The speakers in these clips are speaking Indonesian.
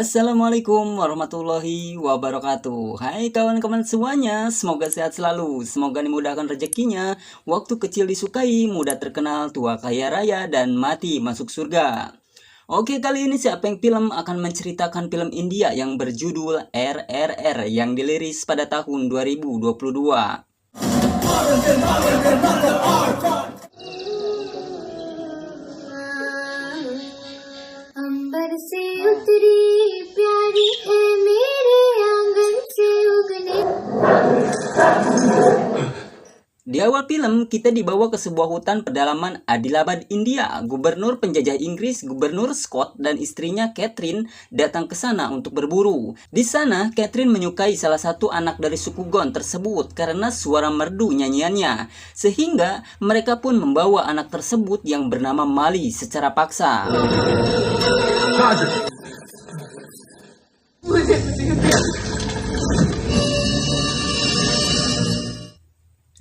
Assalamualaikum warahmatullahi wabarakatuh. Hai kawan-kawan semuanya, semoga sehat selalu, semoga dimudahkan rezekinya, waktu kecil disukai, muda terkenal, tua kaya raya, dan mati masuk surga. Oke, kali ini Siapeng Film akan menceritakan film India yang berjudul RRR yang dirilis pada tahun 2022. अंबर से उतरी प्यारी है मेरे आंगन से उगने. Di awal film, kita dibawa ke sebuah hutan pedalaman Adilabad, India. Gubernur penjajah Inggris, Gubernur Scott, dan istrinya Catherine datang ke sana untuk berburu. Di sana, Catherine menyukai salah satu anak dari suku Gon tersebut karena suara merdu nyanyiannya. Sehingga mereka pun membawa anak tersebut yang bernama Mali secara paksa.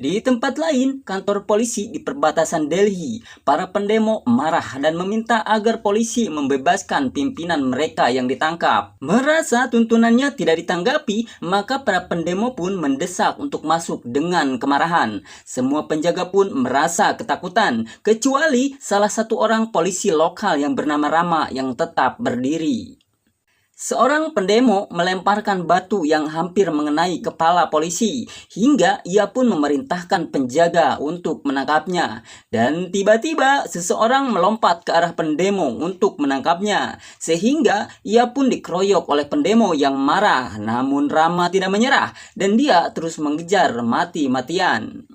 Di tempat lain, kantor polisi di perbatasan Delhi, para pendemo marah dan meminta agar polisi membebaskan pimpinan mereka yang ditangkap. Merasa tuntunannya tidak ditanggapi, maka para pendemo pun mendesak untuk masuk dengan kemarahan. Semua penjaga pun merasa ketakutan, kecuali salah satu orang polisi lokal yang bernama Rama yang tetap berdiri. Seorang pendemo melemparkan batu yang hampir mengenai kepala polisi, hingga ia pun memerintahkan penjaga untuk menangkapnya. Dan tiba-tiba seseorang melompat ke arah pendemo untuk menangkapnya, sehingga ia pun dikeroyok oleh pendemo yang marah. Namun Rama tidak menyerah, dan dia terus mengejar mati-matian.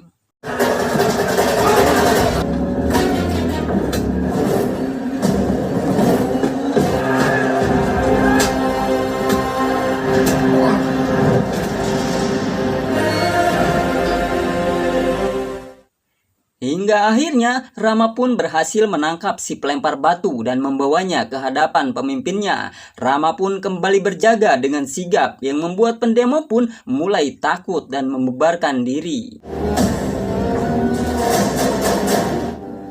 Hingga akhirnya Rama pun berhasil menangkap si pelempar batu dan membawanya ke hadapan pemimpinnya. Rama pun kembali berjaga dengan sigap yang membuat pendemo pun mulai takut dan membubarkan diri.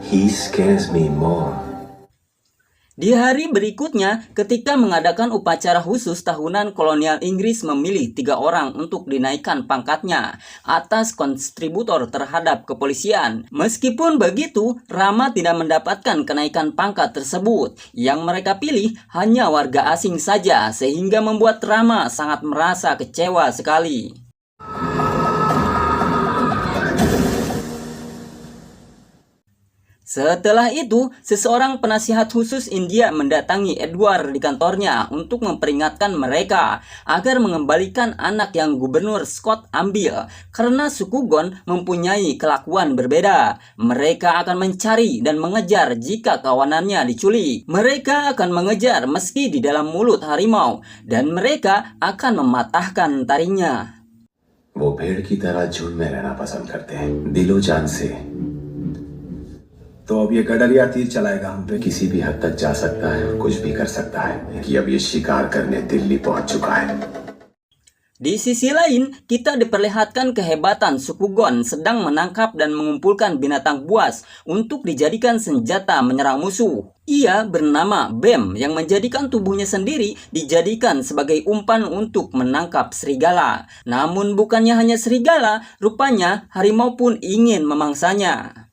He scares me more. Di hari berikutnya, ketika mengadakan upacara khusus tahunan, kolonial Inggris memilih 3 orang untuk dinaikkan pangkatnya atas kontributor terhadap kepolisian. Meskipun begitu, Rama tidak mendapatkan kenaikan pangkat tersebut. Yang mereka pilih hanya warga asing saja, sehingga membuat Rama sangat merasa kecewa sekali. Setelah itu, seseorang penasihat khusus India mendatangi Edward di kantornya untuk memperingatkan mereka agar mengembalikan anak yang Gubernur Scott ambil karena suku Gon mempunyai kelakuan berbeda. Mereka akan mencari dan mengejar jika kawanannya diculik. Mereka akan mengejar meski di dalam mulut harimau dan mereka akan mematahkan taringnya. वो भेड़ की तरह झुंड में रहना पसंद करते हैं, दिलो जान से। तो अब ये गडरिया तीर चलाएगा हम पे, किसी भी हद तक जा सकता है और कुछ भी कर सकता है कि अब ये शिकार करने दिल्ली पहुंच चुका है. Di sisi lain, kita diperlihatkan kehebatan suku Gon sedang menangkap dan mengumpulkan binatang buas untuk dijadikan senjata menyerang musuh. Ia bernama Bem yang menjadikan tubuhnya sendiri dijadikan sebagai umpan untuk menangkap serigala. Namun bukannya hanya serigala, rupanya harimau pun ingin memangsanya.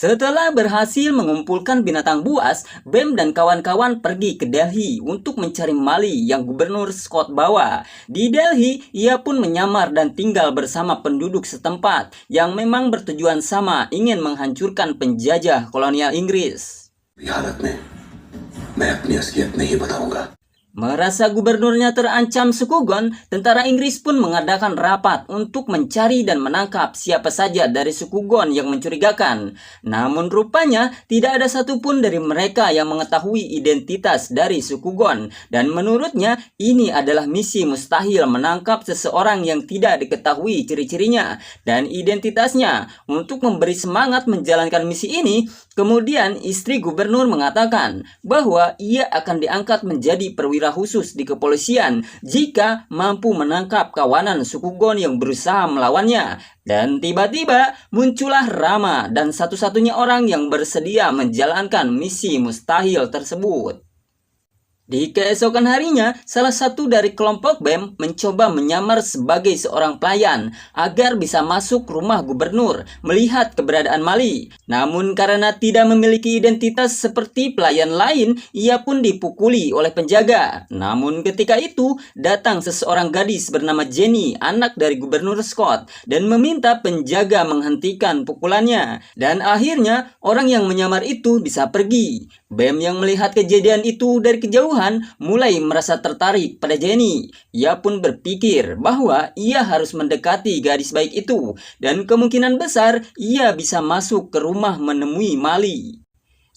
Setelah berhasil mengumpulkan binatang buas, Bem dan kawan-kawan pergi ke Delhi untuk mencari Mali yang Gubernur Scott bawa. Di Delhi, ia pun menyamar dan tinggal bersama penduduk setempat yang memang bertujuan sama, ingin menghancurkan penjajah kolonial Inggris. हालत में मैं अपनी असलियत नहीं बताऊंगा. Merasa gubernurnya terancam Sukugon, tentara Inggris pun mengadakan rapat untuk mencari dan menangkap siapa saja dari Sukugon yang mencurigakan. Namun rupanya tidak ada satupun dari mereka yang mengetahui identitas dari Sukugon, dan menurutnya ini adalah misi mustahil menangkap seseorang yang tidak diketahui ciri-cirinya dan identitasnya. Untuk memberi semangat menjalankan misi ini, kemudian istri gubernur mengatakan bahwa ia akan diangkat menjadi perwira khusus di kepolisian jika mampu menangkap kawanan Sukugon yang berusaha melawannya. Dan tiba-tiba muncullah Rama dan satu-satunya orang yang bersedia menjalankan misi mustahil tersebut. Di keesokan harinya, salah satu dari kelompok BEM mencoba menyamar sebagai seorang pelayan agar bisa masuk rumah gubernur melihat keberadaan Mali. Namun karena tidak memiliki identitas seperti pelayan lain, ia pun dipukuli oleh penjaga. Namun ketika itu, datang seseorang gadis bernama Jenny, anak dari Gubernur Scott, dan meminta penjaga menghentikan pukulannya. Dan akhirnya, orang yang menyamar itu bisa pergi. BEM yang melihat kejadian itu dari kejauhan mulai merasa tertarik pada Jenny. Ia pun berpikir bahwa ia harus mendekati gadis baik itu dan kemungkinan besar ia bisa masuk ke rumah menemui Mali.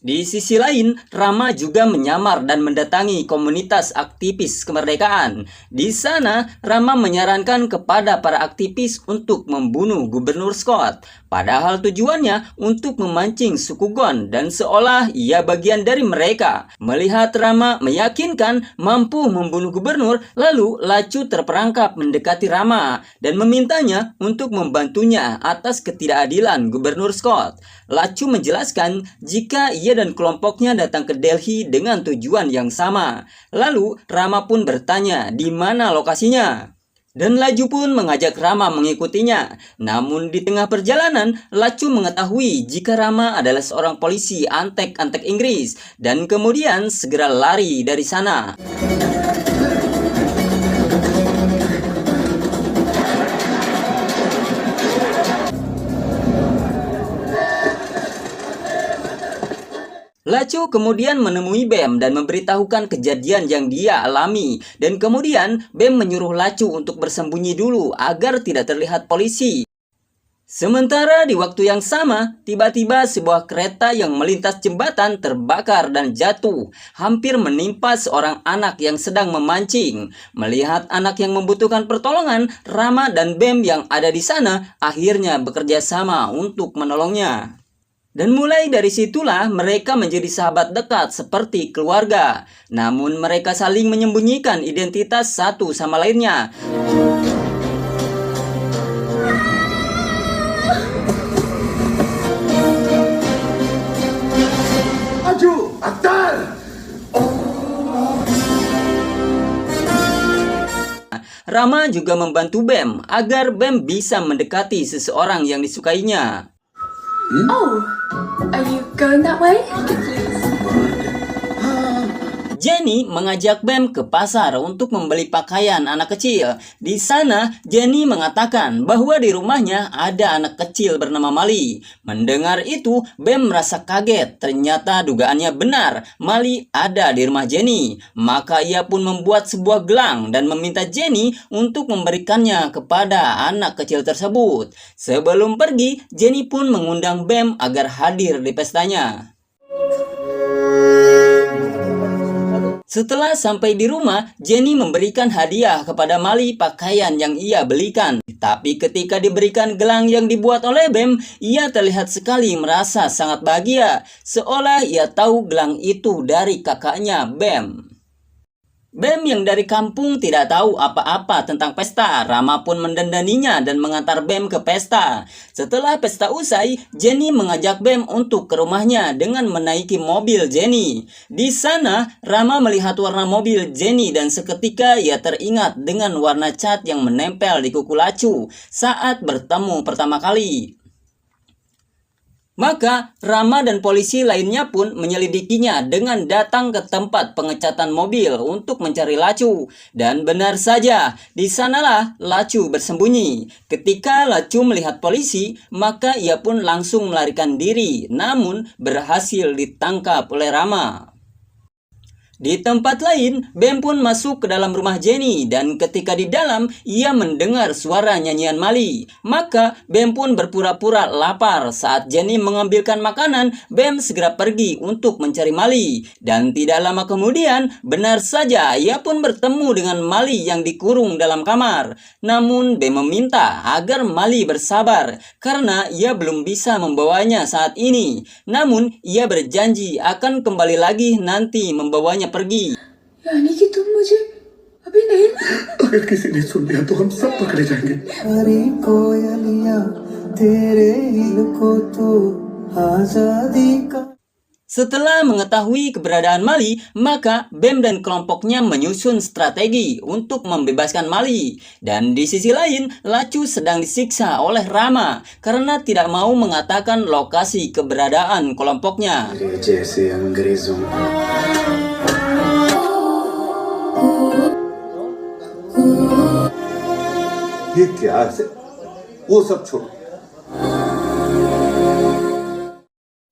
Di sisi lain, Rama juga menyamar dan mendatangi komunitas aktivis kemerdekaan. Di sana, Rama menyarankan kepada para aktivis untuk membunuh Gubernur Scott. Padahal tujuannya untuk memancing Sukugon dan seolah ia bagian dari mereka. Melihat Rama meyakinkan mampu membunuh gubernur, lalu Lacu terperangkap mendekati Rama dan memintanya untuk membantunya atas ketidakadilan Gubernur Scott. Lacu menjelaskan jika ia dan kelompoknya datang ke Delhi dengan tujuan yang sama. Lalu Rama pun bertanya di mana lokasinya. Dan Lacu pun mengajak Rama mengikutinya. Namun di tengah perjalanan, Lacu mengetahui jika Rama adalah seorang polisi antek-antek Inggris dan kemudian segera lari dari sana. Lacu kemudian menemui BEM dan memberitahukan kejadian yang dia alami. Dan kemudian BEM menyuruh Lacu untuk bersembunyi dulu agar tidak terlihat polisi. Sementara di waktu yang sama, tiba-tiba sebuah kereta yang melintas jembatan terbakar dan jatuh, hampir menimpa seorang anak yang sedang memancing. Melihat anak yang membutuhkan pertolongan, Rama dan BEM yang ada di sana akhirnya bekerja sama untuk menolongnya. Dan mulai dari situlah mereka menjadi sahabat dekat seperti keluarga. Namun mereka saling menyembunyikan identitas satu sama lainnya. Maju, Akhtar! Rama juga membantu BEM agar BEM bisa mendekati seseorang yang disukainya. Oh, are you going that way? Jenny mengajak BEM ke pasar untuk membeli pakaian anak kecil. Di sana, Jenny mengatakan bahwa di rumahnya ada anak kecil bernama Mali. Mendengar itu, BEM merasa kaget. Ternyata dugaannya benar, Mali ada di rumah Jenny. Maka ia pun membuat sebuah gelang dan meminta Jenny untuk memberikannya kepada anak kecil tersebut. Sebelum pergi, Jenny pun mengundang BEM agar hadir di pestanya. Setelah sampai di rumah, Jenny memberikan hadiah kepada Mali pakaian yang ia belikan. Tapi ketika diberikan gelang yang dibuat oleh BEM, ia terlihat sekali merasa sangat bahagia. Seolah ia tahu gelang itu dari kakaknya BEM. BEM yang dari kampung tidak tahu apa-apa tentang pesta. Rama pun mendandaninya dan mengantar BEM ke pesta. Setelah pesta usai, Jenny mengajak BEM untuk ke rumahnya dengan menaiki mobil Jenny. Di sana, Rama melihat warna mobil Jenny dan seketika ia teringat dengan warna cat yang menempel di kuku Lacu saat bertemu pertama kali. Maka Rama dan polisi lainnya pun menyelidikinya dengan datang ke tempat pengecatan mobil untuk mencari Lacu. Dan benar saja, di sanalah Lacu bersembunyi. Ketika Lacu melihat polisi, maka ia pun langsung melarikan diri, namun berhasil ditangkap oleh Rama. Di tempat lain, Bem pun masuk ke dalam rumah Jenny dan ketika di dalam, ia mendengar suara nyanyian Mali. Maka Bem pun berpura-pura lapar. Saat Jenny mengambilkan makanan, Bem segera pergi untuk mencari Mali. Dan tidak lama kemudian, benar saja ia pun bertemu dengan Mali yang dikurung dalam kamar. Namun Bem meminta agar Mali bersabar karena ia belum bisa membawanya saat ini. Namun ia berjanji akan kembali lagi nanti membawanya pergi. यानी कि तुम मुझे अभी नहीं अगर किसी ने सुन लिया तो हम सब पकड़े जाएंगे। हरी कोयलियां तेरे हिल को तो आजादी का। Setelah mengetahui keberadaan Mali, maka Bem dan kelompoknya menyusun strategi untuk membebaskan Mali. Dan di sisi lain, Lacu sedang disiksa oleh Rama karena tidak mau mengatakan lokasi keberadaan kelompoknya. जैसे अंग्रेजों ये क्या है? वो सब छोड़ो।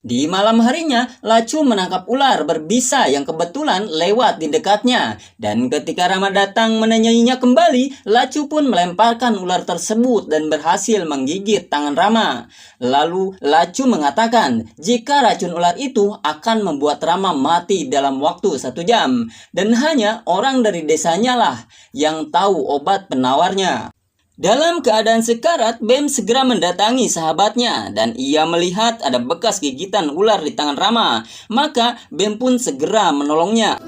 Di malam harinya, Lacu menangkap ular berbisa yang kebetulan lewat di dekatnya. Dan ketika Rama datang menanyainya kembali, Lacu pun melemparkan ular tersebut dan berhasil menggigit tangan Rama. Lalu Lacu mengatakan jika racun ular itu akan membuat Rama mati dalam waktu 1 jam. Dan hanya orang dari desanya lah yang tahu obat penawarnya. Dalam keadaan sekarat, Bem segera mendatangi sahabatnya dan ia melihat ada bekas gigitan ular di tangan Rama. Maka Bem pun segera menolongnya.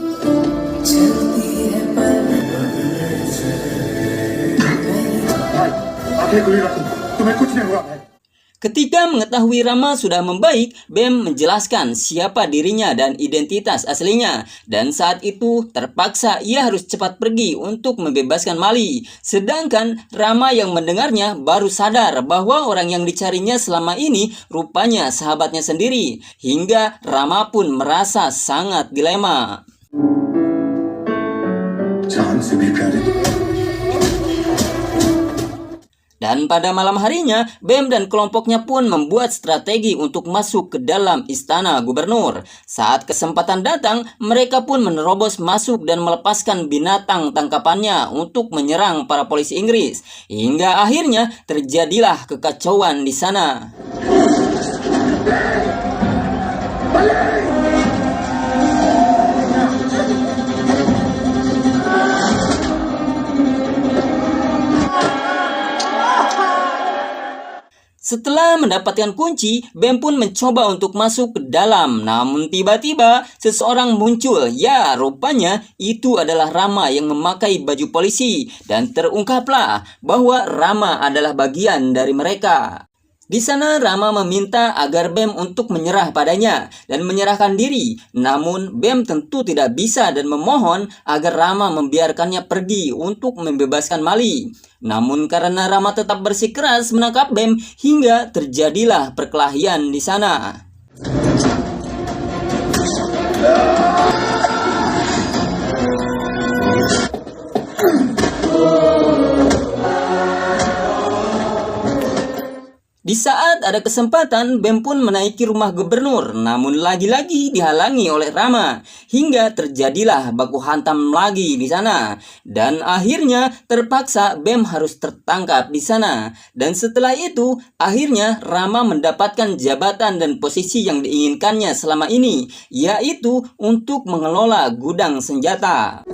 तुम्हें कुछ नहीं हुआ भाई। Ketika mengetahui Rama sudah membaik, Bem menjelaskan siapa dirinya dan identitas aslinya. Dan saat itu terpaksa ia harus cepat pergi untuk membebaskan Mali. Sedangkan Rama yang mendengarnya baru sadar bahwa orang yang dicarinya selama ini rupanya sahabatnya sendiri. Hingga Rama pun merasa sangat dilema. जान से भी प्यारे। Dan pada malam harinya, Bem dan kelompoknya pun membuat strategi untuk masuk ke dalam istana gubernur. Saat kesempatan datang, mereka pun menerobos masuk dan melepaskan binatang tangkapannya untuk menyerang para polisi Inggris. Hingga akhirnya terjadilah kekacauan di sana. Setelah mendapatkan kunci, Bem pun mencoba untuk masuk ke dalam. Namun tiba-tiba seseorang muncul. Ya, rupanya itu adalah Rama yang memakai baju polisi. Dan terungkaplah bahwa Rama adalah bagian dari mereka. Di sana Rama meminta agar Bem untuk menyerah padanya dan menyerahkan diri. Namun Bem tentu tidak bisa dan memohon agar Rama membiarkannya pergi untuk membebaskan Mali. Namun karena Rama tetap bersikeras menangkap Bem hingga terjadilah perkelahian di sana. Di saat ada kesempatan, Bem pun menaiki rumah gubernur, namun lagi-lagi dihalangi oleh Rama. Hingga terjadilah baku hantam lagi di sana. Dan akhirnya terpaksa Bem harus tertangkap di sana. Dan setelah itu, akhirnya Rama mendapatkan jabatan dan posisi yang diinginkannya selama ini, yaitu untuk mengelola gudang senjata.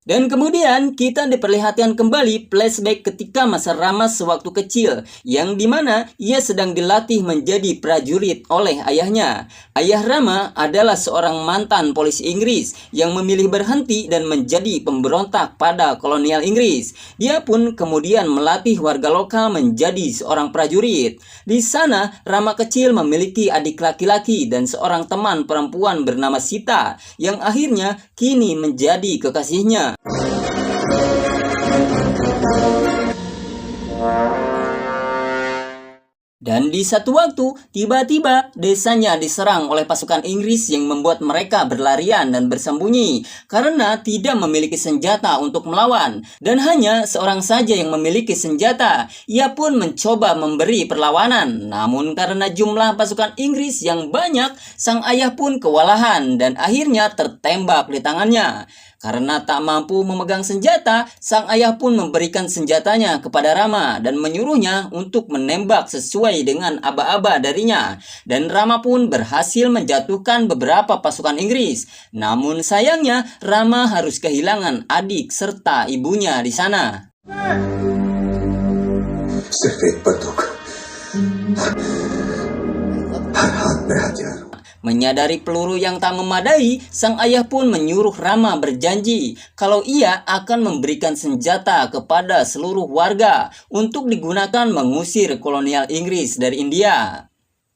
Dan kemudian kita diperlihatkan kembali flashback ketika masa Rama sewaktu kecil, yang dimana ia sedang dilatih menjadi prajurit oleh ayahnya. Ayah Rama adalah seorang mantan polisi Inggris yang memilih berhenti dan menjadi pemberontak pada kolonial Inggris. Dia pun kemudian melatih warga lokal menjadi seorang prajurit. Di sana Rama kecil memiliki adik laki-laki dan seorang teman perempuan bernama Sita, yang akhirnya kini menjadi kekasihnya. Dan di satu waktu, tiba-tiba desanya diserang oleh pasukan Inggris yang membuat mereka berlarian dan bersembunyi karena tidak memiliki senjata untuk melawan. Dan hanya seorang saja yang memiliki senjata. Ia pun mencoba memberi perlawanan. Namun karena jumlah pasukan Inggris yang banyak, sang ayah pun kewalahan dan akhirnya tertembak di tangannya. Karena tak mampu memegang senjata, sang ayah pun memberikan senjatanya kepada Rama dan menyuruhnya untuk menembak sesuai dengan aba-aba darinya. Dan Rama pun berhasil menjatuhkan beberapa pasukan Inggris. Namun sayangnya, Rama harus kehilangan adik serta ibunya di sana. सिर्फ एक बंदूक हर हाथ में हथियार. Menyadari peluru yang tak memadai, sang ayah pun menyuruh Rama berjanji kalau ia akan memberikan senjata kepada seluruh warga untuk digunakan mengusir kolonial Inggris dari India.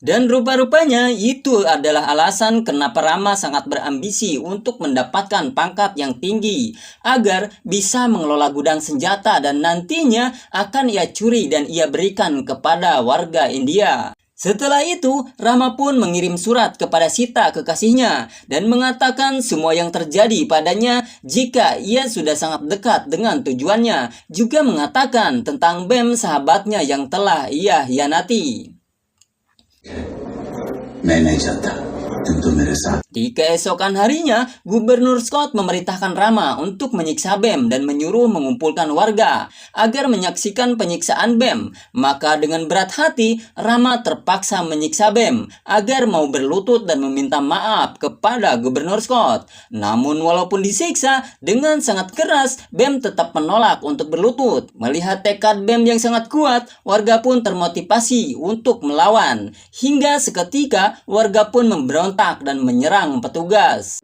Dan rupa-rupanya itu adalah alasan kenapa Rama sangat berambisi untuk mendapatkan pangkat yang tinggi agar bisa mengelola gudang senjata dan nantinya akan ia curi dan ia berikan kepada warga India. Setelah itu, Rama pun mengirim surat kepada Sita kekasihnya dan mengatakan semua yang terjadi padanya jika ia sudah sangat dekat dengan tujuannya. Juga mengatakan tentang Bem sahabatnya yang telah ia hianati. मैं नहीं चाहता तुम तो मेरे साथ. Di keesokan harinya, Gubernur Scott memerintahkan Rama untuk menyiksa Bem dan menyuruh mengumpulkan warga agar menyaksikan penyiksaan Bem. Maka dengan berat hati, Rama terpaksa menyiksa Bem agar mau berlutut dan meminta maaf kepada Gubernur Scott. Namun walaupun disiksa dengan sangat keras, Bem tetap menolak untuk berlutut. Melihat tekad Bem yang sangat kuat, warga pun termotivasi untuk melawan. Hingga seketika, warga pun memberontak dan menyerang petugas.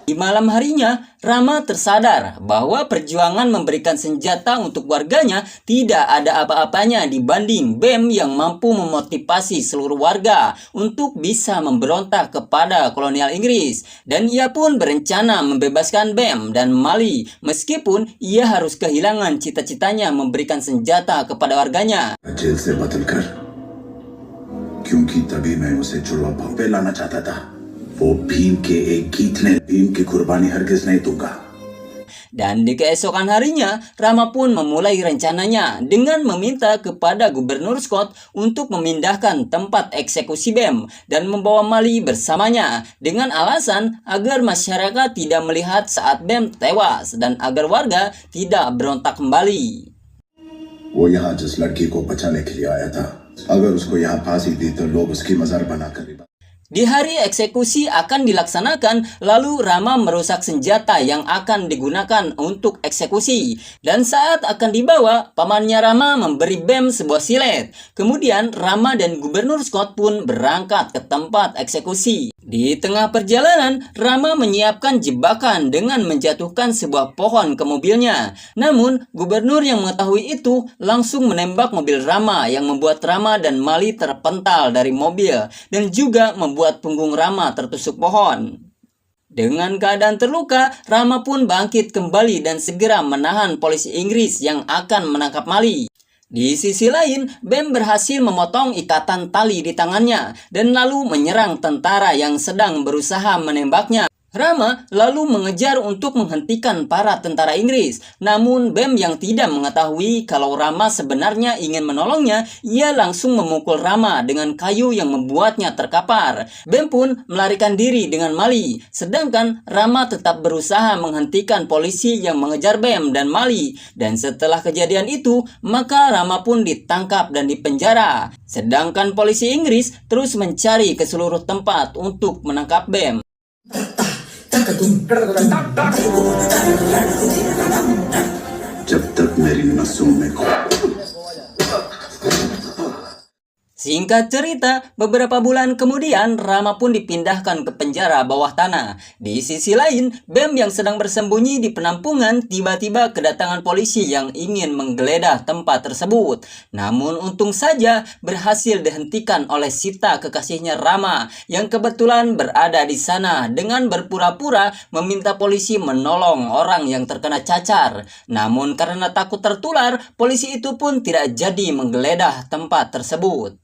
Di malam harinya, Rama tersadar bahwa perjuangan memberikan senjata untuk warganya tidak ada apa-apanya dibanding Bem yang mampu memotivasi seluruh warga untuk bisa memberontak kepada kolonial Inggris. Dan ia pun berencana membebaskan Bem dan Mali meskipun ia harus kehilangan cita-citanya memberikan senjata kepada warganya. Jail से बदल कर क्योंकि तभी मैं उसे जुड़वा भाव पे लाना चाहता था. वो भीम के एक गीत ने भीम की कुर्बानी हरगिज नहीं दूंगा. Dan di keesokan harinya, Rama pun memulai rencananya dengan meminta kepada Gubernur Scott untuk memindahkan tempat eksekusi Bem dan membawa Mali bersamanya dengan alasan agar masyarakat tidak melihat saat Bem tewas dan agar warga tidak berontak kembali. वो यहाँ जिस लड़की को बचाने के लिए आया था, अगर उसको यहाँ फांसी दी तो लोग उसकी मजार बनाकर. Di hari eksekusi akan dilaksanakan, lalu Rama merusak senjata yang akan digunakan untuk eksekusi. Dan saat akan dibawa, pamannya Rama memberi Bem sebuah silet. Kemudian Rama dan Gubernur Scott pun berangkat ke tempat eksekusi. Di tengah perjalanan, Rama menyiapkan jebakan dengan menjatuhkan sebuah pohon ke mobilnya. Namun, gubernur yang mengetahui itu langsung menembak mobil Rama yang membuat Rama dan Mali terpental dari mobil dan juga membuat punggung Rama tertusuk pohon. Dengan keadaan terluka, Rama pun bangkit kembali dan segera menahan polisi Inggris yang akan menangkap Mali. Di sisi lain, Bem berhasil memotong ikatan tali di tangannya dan lalu menyerang tentara yang sedang berusaha menembaknya. Rama lalu mengejar untuk menghentikan para tentara Inggris. Namun Bem yang tidak mengetahui kalau Rama sebenarnya ingin menolongnya, ia langsung memukul Rama dengan kayu yang membuatnya terkapar. Bem pun melarikan diri dengan Mali, sedangkan Rama tetap berusaha menghentikan polisi yang mengejar Bem dan Mali. Dan setelah kejadian itu, maka Rama pun ditangkap dan dipenjara. Sedangkan polisi Inggris terus mencari ke seluruh tempat untuk menangkap Bem. Singkat cerita, beberapa bulan kemudian Rama pun dipindahkan ke penjara bawah tanah. Di sisi lain, Bem yang sedang bersembunyi di penampungan tiba-tiba kedatangan polisi yang ingin menggeledah tempat tersebut. Namun untung saja berhasil dihentikan oleh Sita, kekasihnya Rama, yang kebetulan berada di sana dengan berpura-pura meminta polisi menolong orang yang terkena cacar. Namun karena takut tertular, polisi itu pun tidak jadi menggeledah tempat tersebut.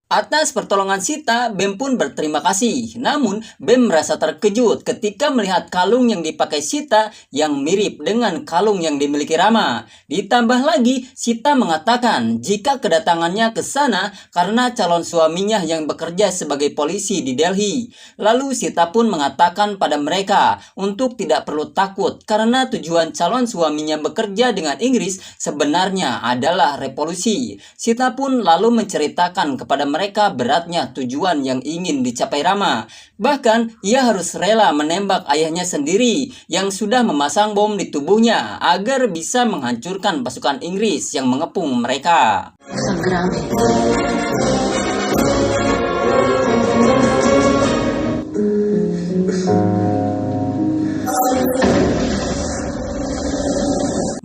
Atas pertolongan Sita, Bem pun berterima kasih. Namun, Bem merasa terkejut ketika melihat kalung yang dipakai Sita yang mirip dengan kalung yang dimiliki Rama. Ditambah lagi, Sita mengatakan jika kedatangannya ke sana karena calon suaminya yang bekerja sebagai polisi di Delhi. Lalu Sita pun mengatakan pada mereka untuk tidak perlu takut karena tujuan calon suaminya bekerja dengan Inggris sebenarnya adalah revolusi. Sita pun lalu menceritakan kepada mereka beratnya tujuan yang ingin dicapai Rama. Bahkan ia harus rela menembak ayahnya sendiri yang sudah memasang bom di tubuhnya agar bisa menghancurkan pasukan Inggris yang mengepung mereka.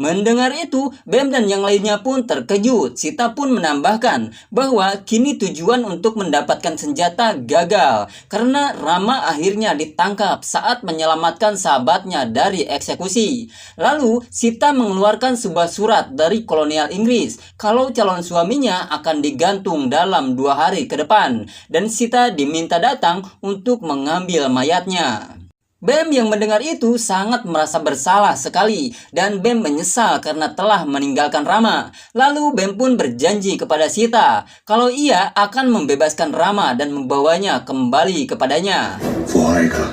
Mendengar itu, Bem dan yang lainnya pun terkejut. Sita pun menambahkan bahwa kini tujuan untuk mendapatkan senjata gagal karena Rama akhirnya ditangkap saat menyelamatkan sahabatnya dari eksekusi. Lalu, Sita mengeluarkan sebuah surat dari kolonial Inggris kalau calon suaminya akan digantung dalam 2 hari ke depan dan Sita diminta datang untuk mengambil mayatnya. Bem yang mendengar itu sangat merasa bersalah sekali dan Bem menyesal karena telah meninggalkan Rama. Lalu Bem pun berjanji kepada Sita kalau ia akan membebaskan Rama dan membawanya kembali kepadanya. वो आएगा,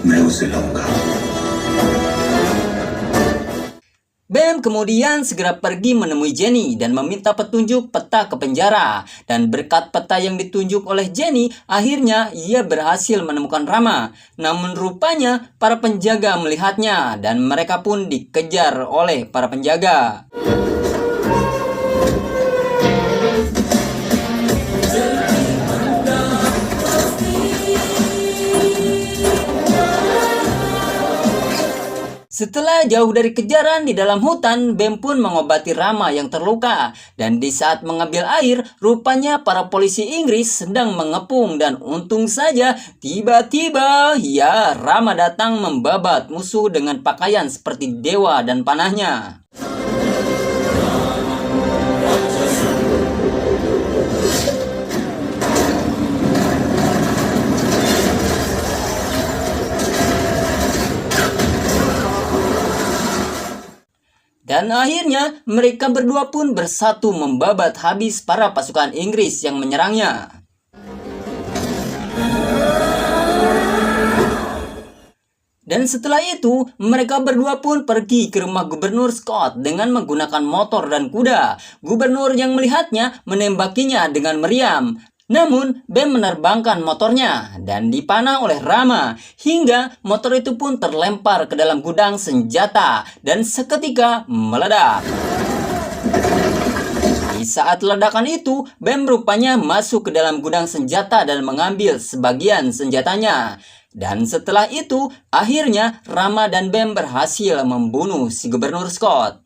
मैं उसे लाऊंगा. Bem kemudian segera pergi menemui Jenny dan meminta petunjuk peta ke penjara. Dan berkat peta yang ditunjuk oleh Jenny, akhirnya ia berhasil menemukan Rama. Namun rupanya para penjaga melihatnya dan mereka pun dikejar oleh para penjaga. Setelah jauh dari kejaran di dalam hutan, Bem pun mengobati Rama yang terluka. Dan di saat mengambil air, rupanya para polisi Inggris sedang mengepung dan untung saja tiba-tiba ya Rama datang membabat musuh dengan pakaian seperti dewa dan panahnya. Dan akhirnya mereka berdua pun bersatu membabat habis para pasukan Inggris yang menyerangnya. Dan setelah itu, mereka berdua pun pergi ke rumah Gubernur Scott dengan menggunakan motor dan kuda. Gubernur yang melihatnya menembakinya dengan meriam. Namun, Bem menerbangkan motornya dan dipanah oleh Rama hingga motor itu pun terlempar ke dalam gudang senjata dan seketika meledak. Di saat ledakan itu, Bem rupanya masuk ke dalam gudang senjata dan mengambil sebagian senjatanya. Dan setelah itu, akhirnya Rama dan Bem berhasil membunuh si Gubernur Scott.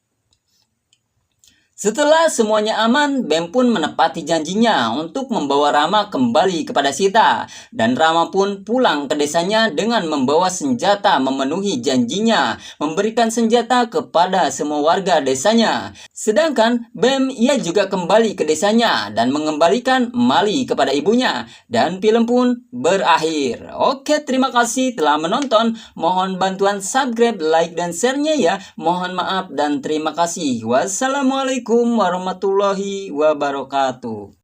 Setelah semuanya aman, Bem pun menepati janjinya untuk membawa Rama kembali kepada Sita. Dan Rama pun pulang ke desanya dengan membawa senjata memenuhi janjinya, memberikan senjata kepada semua warga desanya. Sedangkan Bem ia juga kembali ke desanya dan mengembalikan Mali kepada ibunya. Dan film pun berakhir. Oke, terima kasih telah menonton. Mohon bantuan subscribe, like, dan share-nya ya. Mohon maaf dan terima kasih. Wassalamualaikum warahmatullahi wabarakatuh.